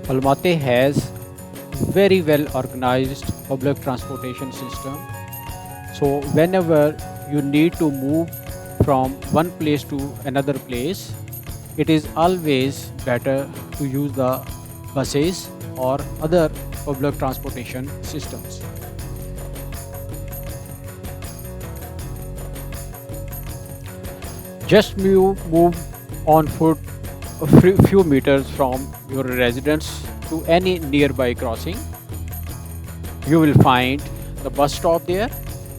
Almaty has very well organized public transportation system. So whenever you need to move from one place to another place, it is always better to use the buses or other public transportation systems. Just move on foot a few meters from your residence to any nearby crossing. You will find the bus stop there,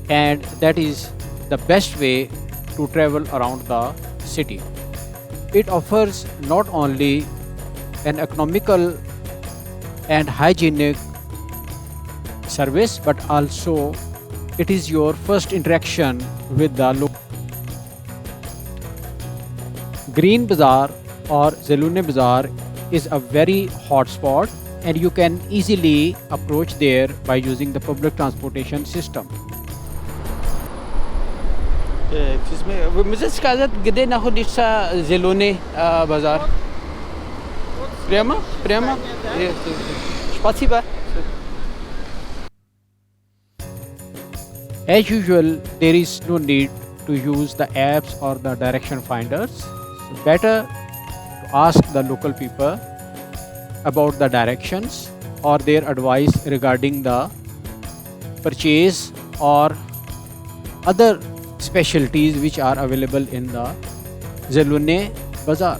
and that is the best way to travel around the city. It offers not only an economical and hygienic service, but also it is your first interaction with the local. Green Bazaar or Zelune Bazaar is a very hot spot, and you can easily approach there by using the public transportation system. Можете сказать, где находится Зеленый базар? Прямо? Прямо? Спасибо. As usual, there is no need to use the apps or the direction finders. So better to ask the local people about the directions or their advice regarding the purchase or other specialties which are available in the Zelune Bazaar.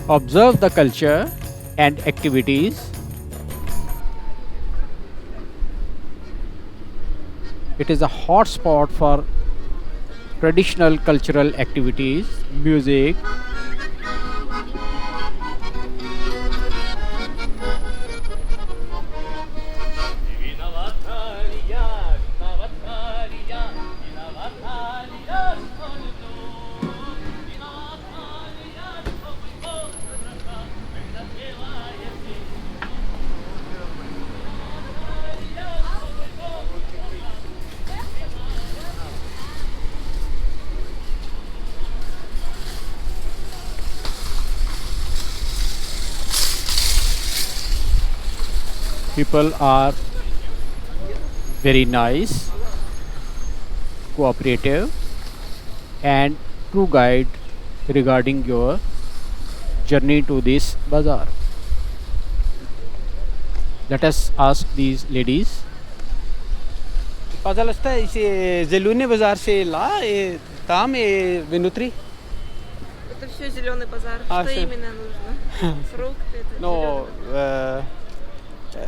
Observe the culture and activities. It is a hot spot for traditional cultural activities, music, people are very nice, cooperative, and true guide regarding your journey to this bazaar. Let us ask these ladies. Пожалуйста, из Зеленый базар से ла, там внутри. Это все зеленый базар. А, Что всё. именно нужно? Фрукты. Это Но зелёный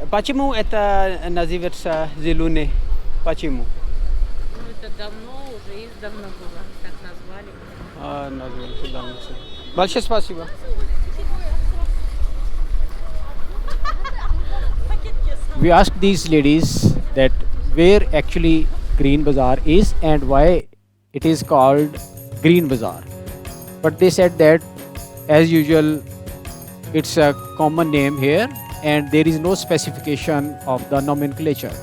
почему это называется зеленый? Почему? Ну, это давно, уже издавна было. Так назвали. Назвали сюда. Большое спасибо. We asked these ladies that where actually Green Bazaar is and why it is called Green Bazaar. But they said that as usual it's a common name here and there is no specification of the nomenclature.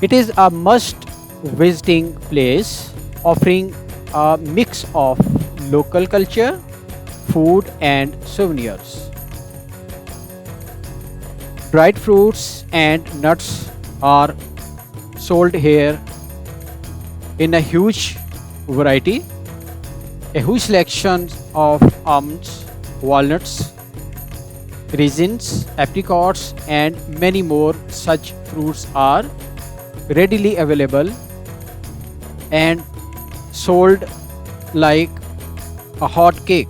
It is a must visiting place offering a mix of local culture, food and souvenirs. Dried fruits and nuts are sold here in a huge variety. A huge selection of almonds, walnuts, raisins, apricots, and many more such fruits are readily available and sold like a hot cake.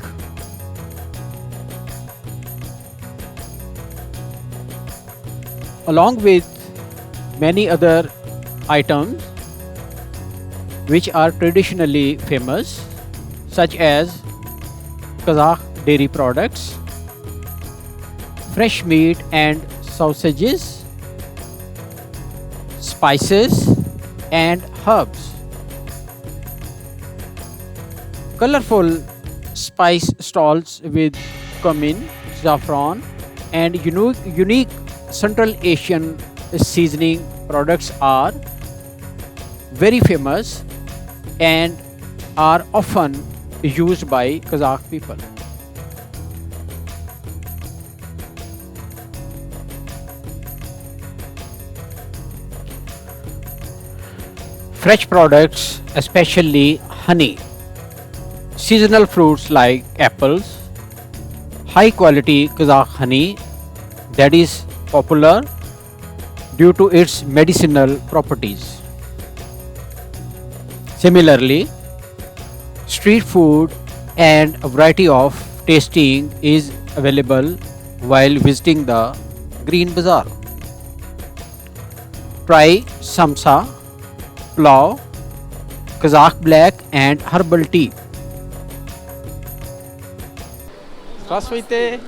Along with many other items which are traditionally famous, such as Kazakh dairy products, fresh meat and sausages, spices and herbs. Colorful spice stalls with cumin, saffron, and unique Central Asian seasoning products are very famous and are often used by Kazakh people. Fresh products, especially honey, seasonal fruits like apples, high quality Kazakh honey that is popular due to its medicinal properties. Similarly, street food and a variety of tasting is available while visiting the Green Bazaar. Try samsa, plow, Kazakh black and herbal tea. Здравствуйте.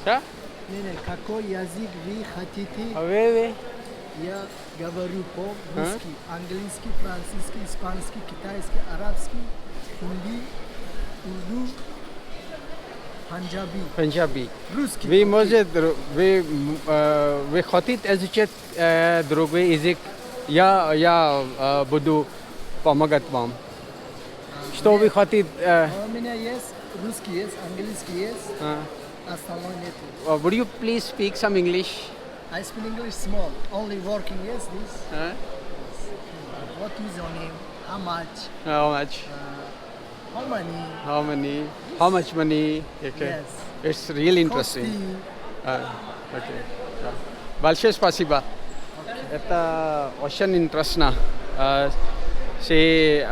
Да? Не, какой язык вы хотите? Вы? Я говорю А? по-русски, английский, французский, испанский, китайский, арабский, хинди, урду, панджаби, Punjabi. русский. Ви окей. може ви хотите изучать другой язык? Я буду помогать вам. Что вы хотите? У меня есть русский, есть английский, есть, остальное нету. Would you please speak some English? I speak English small, only working, yes, this. What is your name? How much? How much? How many? How many? How much money? Okay. Yes. It's really interesting. Costi. Окей. Да. Большое спасибо. Это очень интересно. Все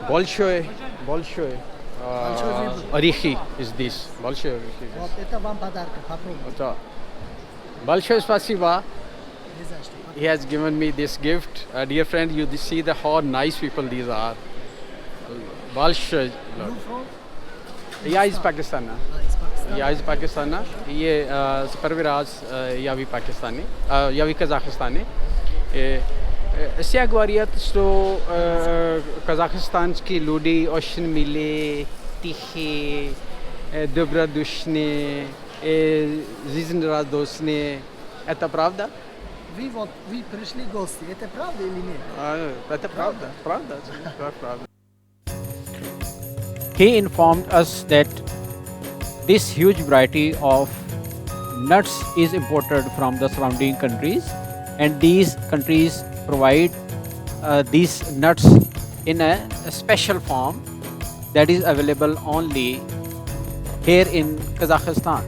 большой Большой выбор. орехи is this. Большой орехи. Вот это вам подарок, попробуйте. Да. Большое спасибо. Не за что. He has given me this gift. Dear friend, you see the how nice people these are. Большое. You from? Я из Пакистана. Из Пакистана. Я из Пакистана. ये первый раз я в Пакистане, я в Казахстане. Все говорят, что казахстанские люди очень милые, тихие, добродушные, жизнерадостные. Это правда? Вы пришли в гости, это правда или нет? Это правда. Правда. Правда. He informed us that this huge variety of nuts is imported from the surrounding countries, and these countries provide these nuts in a special form that is available only here in Kazakhstan.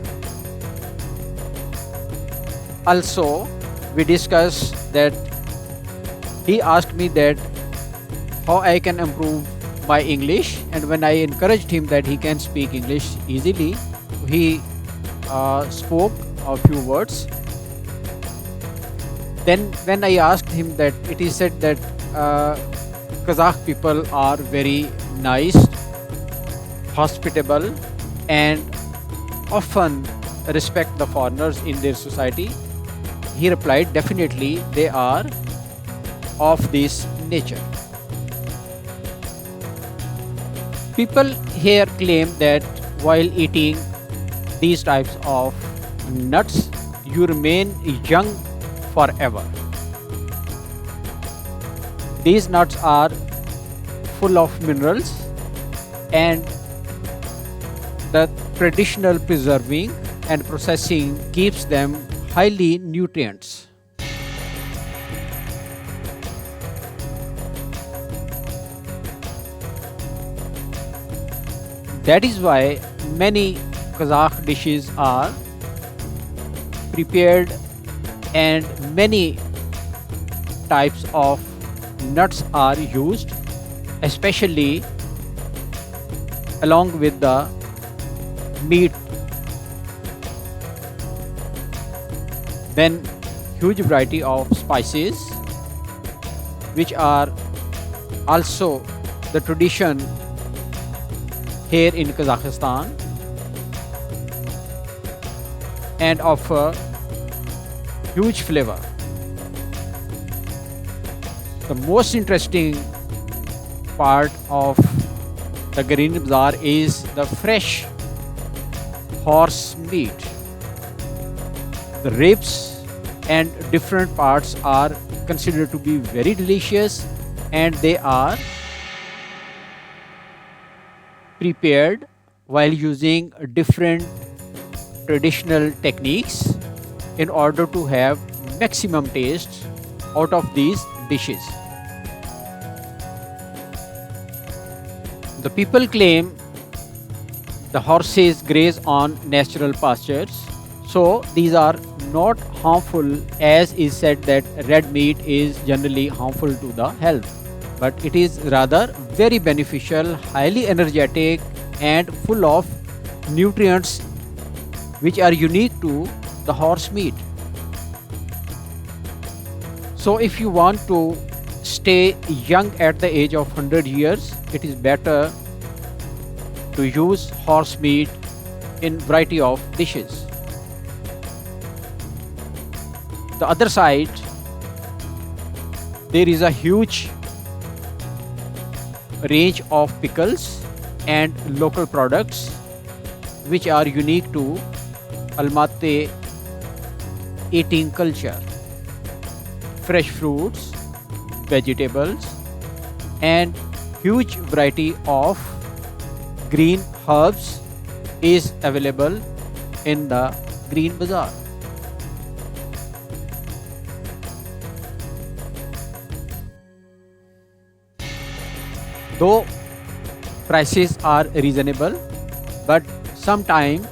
Also, we discussed that he asked me that how I can improve my English, and when I encouraged him that he can speak English easily, he spoke a few words. Then when I asked him that, it is said that Kazakh people are very nice, hospitable, and often respect the foreigners in their society. He replied, definitely they are of this nature. People here claim that while eating these types of nuts, you remain young forever. These nuts are full of minerals, and the traditional preserving and processing keeps them highly nutrients. That is why many Kazakh dishes are prepared and many types of nuts are used, especially along with the meat. Then huge variety of spices which are also the tradition here in Kazakhstan and offer huge flavor. The most interesting part of the Green Bazaar is the fresh horse meat. The ribs, and different parts are considered to be very delicious, and they are prepared while using different traditional techniques in order to have maximum taste out of these dishes. The people claim the horses graze on natural pastures, so these are not harmful, as is said that red meat is generally harmful to the health, but it is rather very beneficial, highly energetic, and full of nutrients which are unique to the horse meat. So if you want to stay young at the age of 100 years, it is better to use horse meat in variety of dishes. The other side, there is a huge range of pickles and local products which are unique to Almaty eating culture. Fresh fruits, vegetables, and huge variety of green herbs is available in the green bazaar. Though prices are reasonable, but sometimes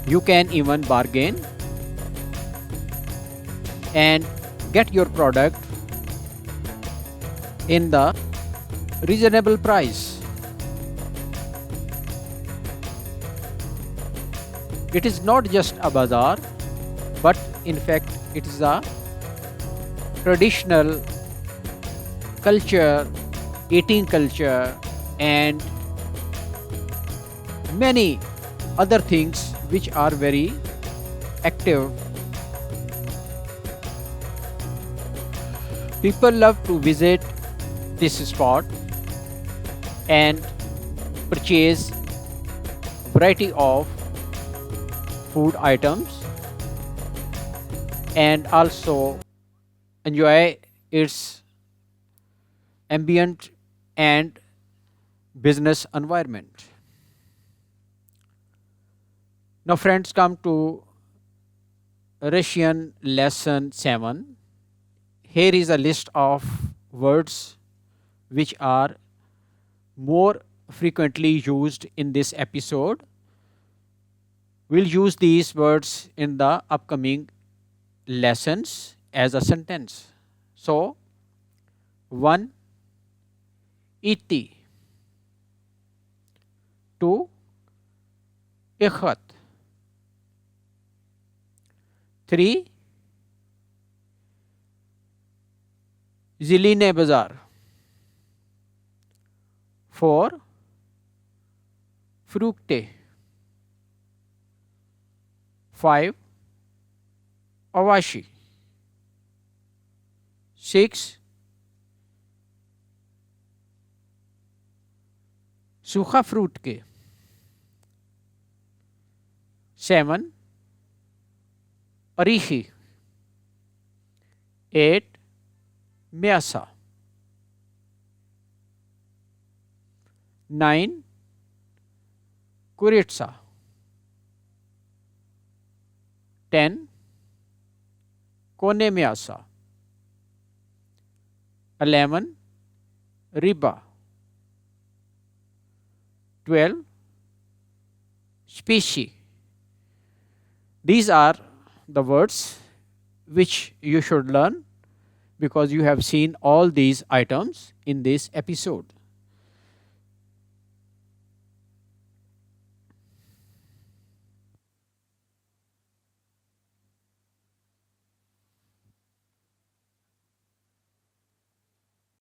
you can even bargain and get your product in the reasonable price. It is not just a bazaar, but in fact it is a traditional culture, eating culture, and many other things which are very active. People love to visit this spot and purchase variety of food items and also enjoy its ambient and business environment. Now friends, come to Russian lesson 7. Here is a list of words which are more frequently used in this episode. We'll use these words in the upcoming lessons as a sentence. So, 1. Iti. 2. Ikhat. 3. Ziline Bazar. 4. Frukte. 5. Awashi. 6. Sukha fruit ke. 7. Arihi. 8. Myasa. 9. Kuritsa. 10. Kone Myasa. 11. Riba. 12. Species. These are the words which you should learn because you have seen all these items in this episode.